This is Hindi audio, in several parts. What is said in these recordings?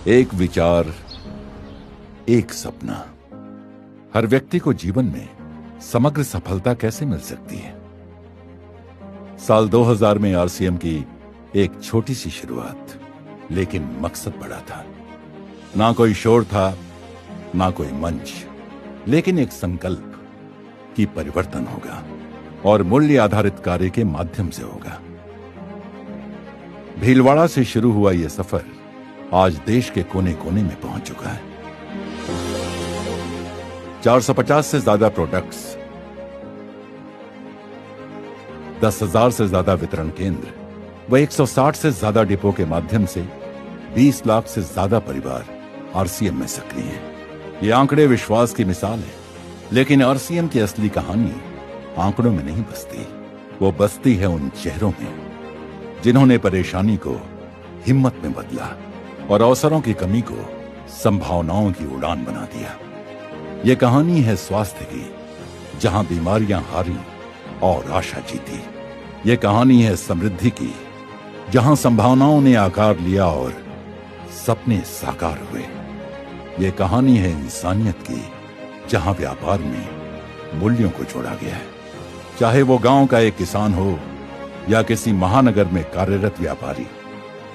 एक विचार, एक सपना। हर व्यक्ति को जीवन में समग्र सफलता कैसे मिल सकती है? साल 2000 में आरसीएम की एक छोटी सी शुरुआत, लेकिन मकसद बड़ा था। ना कोई शोर था, ना कोई मंच, लेकिन एक संकल्प कि परिवर्तन होगा और मूल्य आधारित कार्य के माध्यम से होगा। भीलवाड़ा से शुरू हुआ यह सफर आज देश के कोने कोने में पहुंच चुका है। 450 से ज्यादा प्रोडक्ट्स, 10,000 से ज्यादा वितरण केंद्र व 160 से ज्यादा डिपो के माध्यम से 20 लाख से ज्यादा परिवार आरसीएम में सक्रिय हैं। ये आंकड़े विश्वास की मिसाल है, लेकिन आरसीएम की असली कहानी आंकड़ों में नहीं बसती, वो बसती है उन चेहरों में जिन्होंने परेशानी को हिम्मत में बदला और अवसरों की कमी को संभावनाओं की उड़ान बना दिया। ये कहानी है स्वास्थ्य की, जहां बीमारियां हारी और आशा जीती। ये कहानी है समृद्धि की, जहां संभावनाओं ने आकार लिया और सपने साकार हुए। ये कहानी है इंसानियत की, जहां व्यापार में मूल्यों को जोड़ा गया है। चाहे वो गांव का एक किसान हो या किसी महानगर में कार्यरत व्यापारी,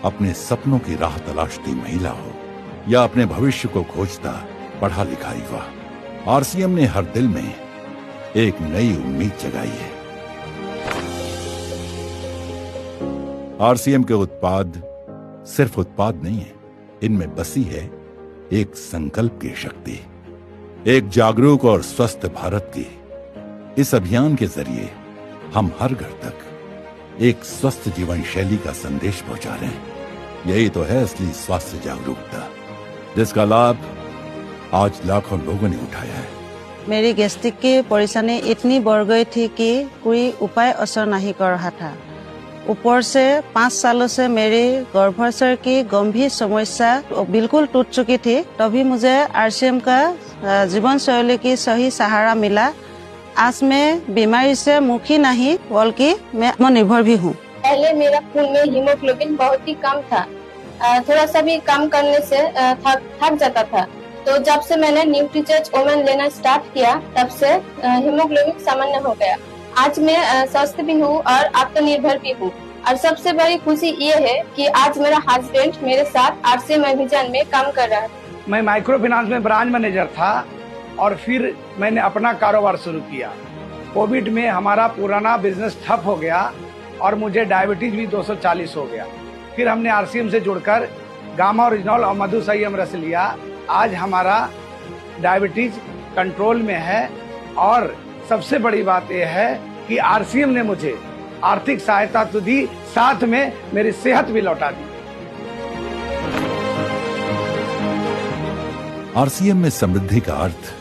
अपने सपनों की राह तलाशती महिला हो या अपने भविष्य को खोजता पढ़ा लिखा युवा, आरसीएम ने हर दिल में एक नई उम्मीद जगाई है। आरसीएम के उत्पाद सिर्फ उत्पाद नहीं है, इनमें बसी है एक संकल्प की शक्ति, एक जागरूक और स्वस्थ भारत की। इस अभियान के जरिए हम हर घर तक एक स्वस्थ जीवन शैली का संदेश पहुंचा रहे हैं। यही तो है असली स्वास्थ्य जागरूकता, जिसका लाभ आज लाखों लोगों ने उठाया है। मेरी गैस्ट्रिक की परेशानी इतनी बढ़ गई थी कि कोई उपाय असर नहीं कर रहा था। ऊपर से 5 सालों से मेरी गर्भाशय की गंभीर समस्या बिल्कुल टूट चुकी थी। तभी मुझे आरसीएम का जीवन शैली की सही सहारा मिला। आज मैं बीमारी से मुक्ति नहीं बल्कि मैं आत्मनिर्भर भी हूँ। पहले मेरा खून में हीमोग्लोबिन बहुत ही कम था, थोड़ा सा भी कम करने से थक जाता था। तो जब से मैंने न्यूट्रीचार्ज ओमेन लेना स्टार्ट किया, तब से हीमोग्लोबिन सामान्य हो गया। आज मैं स्वस्थ भी हूँ और आत्मनिर्भर भी हूँ। और सबसे बड़ी खुशी ये है कि आज मेरा हस्बैंड मेरे साथ आरसीएम अभियान में काम कर रहा है। मैं माइक्रो फाइनेंस में ब्रांच मैनेजर था और फिर मैंने अपना कारोबार शुरू किया। कोविड में हमारा पुराना बिजनेस ठप हो गया और मुझे डायबिटीज भी 240 हो गया। फिर हमने आरसीएम से जुड़कर गामा ओरिजिनल और मधुसंयम रस लिया। आज हमारा डायबिटीज कंट्रोल में है और सबसे बड़ी बात यह है कि आरसीएम ने मुझे आर्थिक सहायता तो दी, साथ में मेरी सेहत भी लौटा दी। आरसीएम में समृद्धि का अर्थ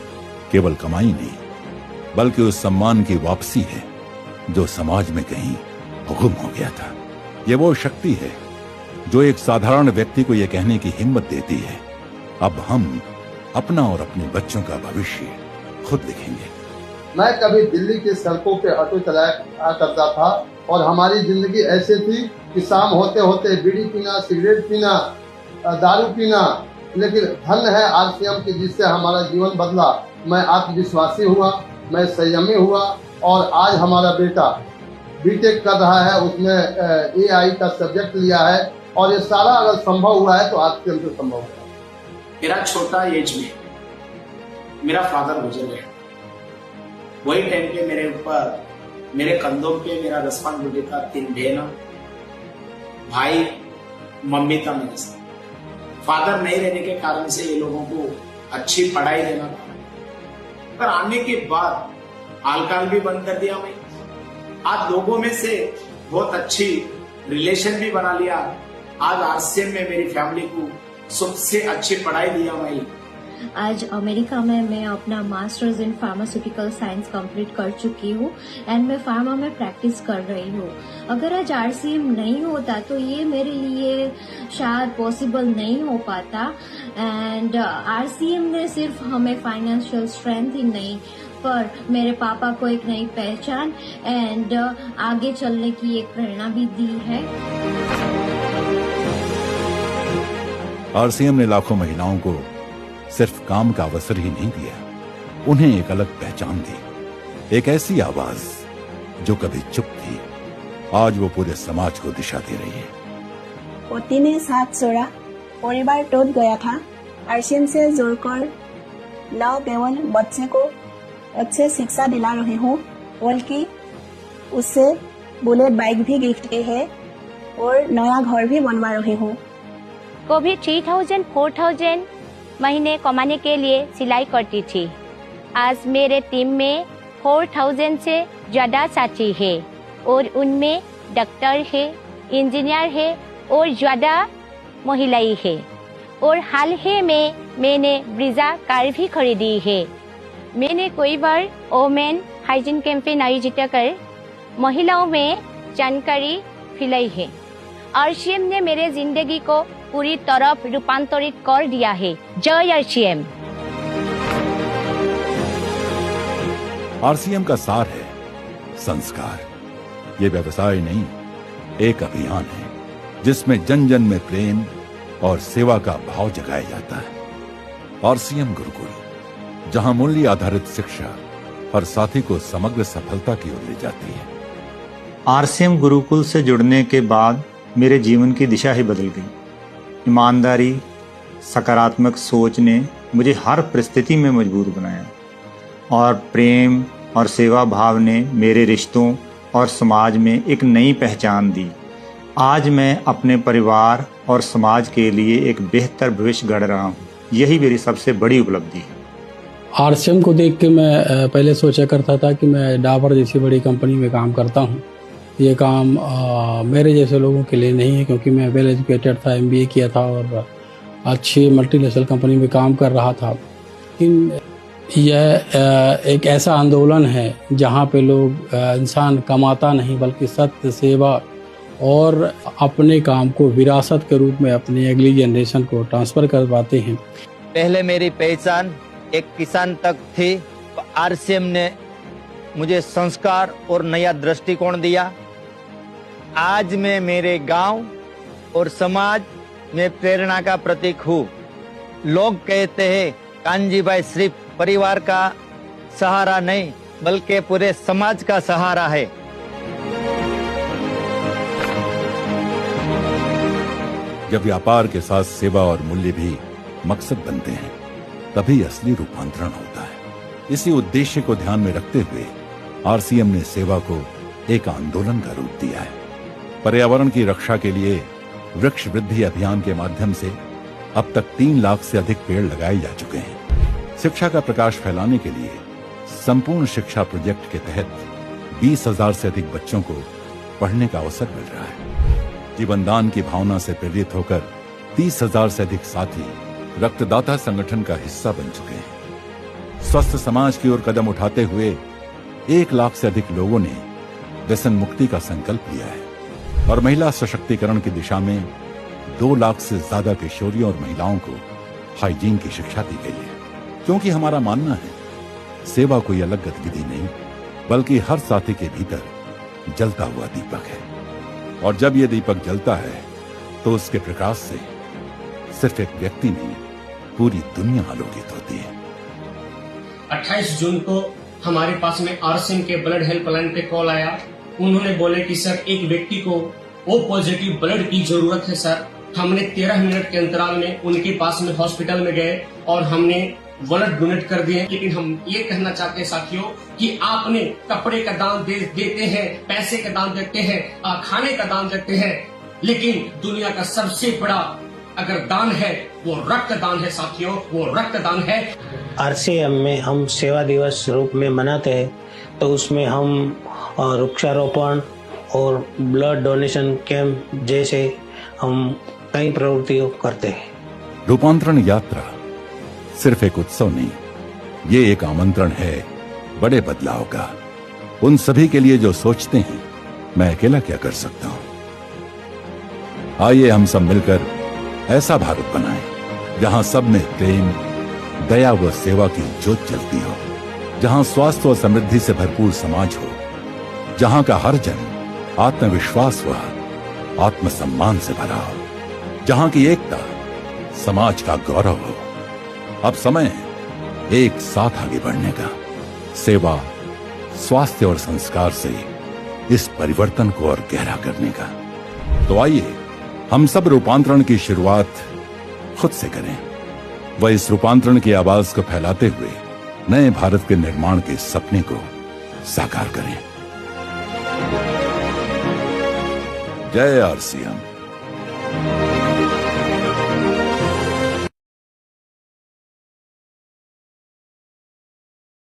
केवल कमाई नहीं, बल्कि उस सम्मान की वापसी है जो समाज में कहीं गुम हो गया था। ये वो शक्ति है जो एक साधारण व्यक्ति को यह कहने की हिम्मत देती है, अब हम अपना और अपने बच्चों का भविष्य खुद लिखेंगे। मैं कभी दिल्ली की सड़कों पे ऑटो चलाया करता था और हमारी जिंदगी ऐसे थी कि शाम होते होते बीड़ी पीना, सिगरेट पीना, दारू पीना, लेकिन धन्य है आरसीएम की जिससे हमारा जीवन बदला। मैं आत्मविश्वासी हुआ, मैं संयमी हुआ और आज हमारा बेटा बीटेक कर रहा है, उसमें एआई का सब्जेक्ट लिया है और ये सारा अगर संभव हुआ है तो आरसीएम से संभव हुआ। मेरा छोटा एज में मेरा फादर गुजर गया। वही टाइम पे मेरे ऊपर, मेरे कंधों पे मेरा रिस्पांसिबिलिटी था 3 बहन, भाई, मम्मी था मेरे साथ। फादर नहीं रहने के कारण से ये लोगों को अच्छी पढ़ाई देना था। पर आने के बाद अल्कोहल भी बंद कर दिया मैं। आज लोगों में से बहुत अच्छी रिलेशन भी बना लिया। आज आरसीएम में मेरी फैमिली को सबसे अच्छी पढ़ाई दिया मैं। आज अमेरिका में मैं अपना masters in pharmaceutical science complete कर चुकी हूँ एंड मैं फार्मा में प्रैक्टिस कर रही हूँ। अगर आज आरसीएम नहीं होता तो ये मेरे लिए शायद पॉसिबल नहीं हो पाता। एंड आरसीएम ने सिर्फ हमें फाइनेंशियल स्ट्रेंथ ही नहीं, पर मेरे पापा को एक नई पहचान एंड आगे चलने की एक प्रेरणा भी दी है। आरसीएम ने लाखों महिलाओं को सिर्फ काम का अवसर ही नहीं दिया, उन्हें एक अलग पहचान दी। एक ऐसी आवाज जो कभी चुप थी, आज वो पूरे समाज को दिशा दे रही है। पति ने साथ छोड़ा, परिवार टूट गया था। आरसीएम से जुड़कर न केवल बच्चे को अच्छे शिक्षा दिला रहे हूँ, बल्कि उससे बुलेट बाइक भी गिफ्ट की है और नया घर भी बनवा रही हूँ। को भी 3000-4000 महीने कमाने के लिए सिलाई करती थी। आज मेरे टीम में 4000 से ज्यादा साथी है और उनमें डॉक्टर है, इंजीनियर है और ज्यादा महिलाएं है। और हाल ही में मैंने ब्रीजा कार भी खरीदी है। मैंने कई बार वोमेन हाइजीन कैंपेन आयोजित कर महिलाओं में जानकारी फैलाई है। आरसीएम ने मेरे जिंदगी को पूरी तरह रूपांतरित कर दिया है। जय आरसीएम। आरसीएम का सार है संस्कार। ये व्यवसाय नहीं, एक अभियान है जिसमें जन जन में प्रेम और सेवा का भाव जगाया जाता है। आरसीएम गुरुकुल, जहां मूल्य आधारित शिक्षा हर साथी को समग्र सफलता की ओर ले जाती है। आरसीएम गुरुकुल से जुड़ने के बाद मेरे जीवन की दिशा ही बदल गई। ईमानदारी, सकारात्मक सोच ने मुझे हर परिस्थिति में मजबूत बनाया और प्रेम और सेवा भाव ने मेरे रिश्तों और समाज में एक नई पहचान दी। आज मैं अपने परिवार और समाज के लिए एक बेहतर भविष्य गढ़ रहा हूँ। यही मेरी सबसे बड़ी उपलब्धि है। आरसीएम को देख के मैं पहले सोचा करता था कि मैं डाबर जैसी बड़ी कंपनी में काम करता हूँ। ये काम मेरे जैसे लोगों के लिए नहीं है, क्योंकि मैं वेल एजुकेटेड था, MBA किया था और अच्छी मल्टीनेशनल कंपनी में काम कर रहा था। लेकिन यह एक ऐसा आंदोलन है जहाँ पे लोग इंसान कमाता नहीं बल्कि सत्य, सेवा और अपने काम को विरासत के रूप में अपनी अगली जनरेशन को ट्रांसफर करवाते हैं। पहले मेरी पहचान एक किसान तक थी, तो आरसीएम ने मुझे संस्कार और नया दृष्टिकोण दिया। आज मैं मेरे गांव और समाज में प्रेरणा का प्रतीक हूँ। लोग कहते हैं कानजी भाई सिर्फ परिवार का सहारा नहीं बल्कि पूरे समाज का सहारा है। जब व्यापार के साथ सेवा और मूल्य भी मकसद बनते हैं, तभी असली रूपांतरण होता है। इसी उद्देश्य को ध्यान में रखते हुए आरसीएम ने सेवा को एक आंदोलन का रूप दिया है। पर्यावरण की रक्षा के लिए वृक्ष वृद्धि अभियान के माध्यम से अब तक 3 लाख से अधिक पेड़ लगाए जा चुके हैं। शिक्षा का प्रकाश फैलाने के लिए संपूर्ण शिक्षा प्रोजेक्ट के तहत 20,000 से अधिक बच्चों को पढ़ने का अवसर मिल रहा है। जीवनदान की भावना से प्रेरित होकर 30,000 से अधिक साथी रक्तदाता संगठन का हिस्सा बन चुके हैं। स्वस्थ समाज की ओर कदम उठाते हुए 1 लाख से अधिक लोगों ने व्यसन मुक्ति का संकल्प लिया है और महिला सशक्तिकरण की दिशा में 2 लाख से ज्यादा किशोरियों और महिलाओं को हाइजीन की शिक्षा दी गई है। क्योंकि हमारा मानना है सेवा कोई अलग गतिविधि नहीं बल्कि हर साथी के भीतर जलता हुआ दीपक है, और जब यह दीपक जलता है तो उसके प्रकाश से सिर्फ एक व्यक्ति नहीं पूरी दुनिया आलोकित होती है। 28 जून को हमारे पास में आरसीएम के ब्लड हेल्पलाइन पे कॉल आया। उन्होंने बोले कि सर एक व्यक्ति को ओ पॉजिटिव ब्लड की जरूरत है सर। हमने 13 मिनट के अंतराल में उनके पास में हॉस्पिटल में गए और हमने ब्लड डोनेट कर दिए। लेकिन हम ये कहना चाहते हैं साथियों कि आपने कपड़े का दान देते हैं, पैसे का दान देते हैं, खाने का दान देते हैं, लेकिन दुनिया का सबसे बड़ा अगर दान है वो रक्तदान है साथियों, वो रक्तदान है। आरसीएम में हम सेवा दिवस रूप में मनाते हैं, तो उसमें हम वृक्षारोपण और ब्लड डोनेशन कैंप जैसे हम कई प्रवृत्तियों करते हैं। रूपांतरण यात्रा सिर्फ एक उत्सव नहीं, ये एक आमंत्रण है बड़े बदलाव का। उन सभी के लिए जो सोचते हैं मैं अकेला क्या कर सकता हूं। आइए हम सब मिलकर ऐसा भारत बनाएं जहां सब में प्रेम, दया व सेवा की ज्योत जलती हो, जहां स्वास्थ्य और समृद्धि से भरपूर समाज हो, जहां का हर जन आत्मविश्वास व आत्मसम्मान से भरा हो, जहां की एकता समाज का गौरव हो। अब समय है एक साथ आगे बढ़ने का, सेवा, स्वास्थ्य और संस्कार से इस परिवर्तन को और गहरा करने का। तो आइए हम सब रूपांतरण की शुरुआत खुद से करें, वह इस रूपांतरण की आवाज को फैलाते हुए नए भारत के निर्माण के सपने को साकार करें। जय आरसीएम।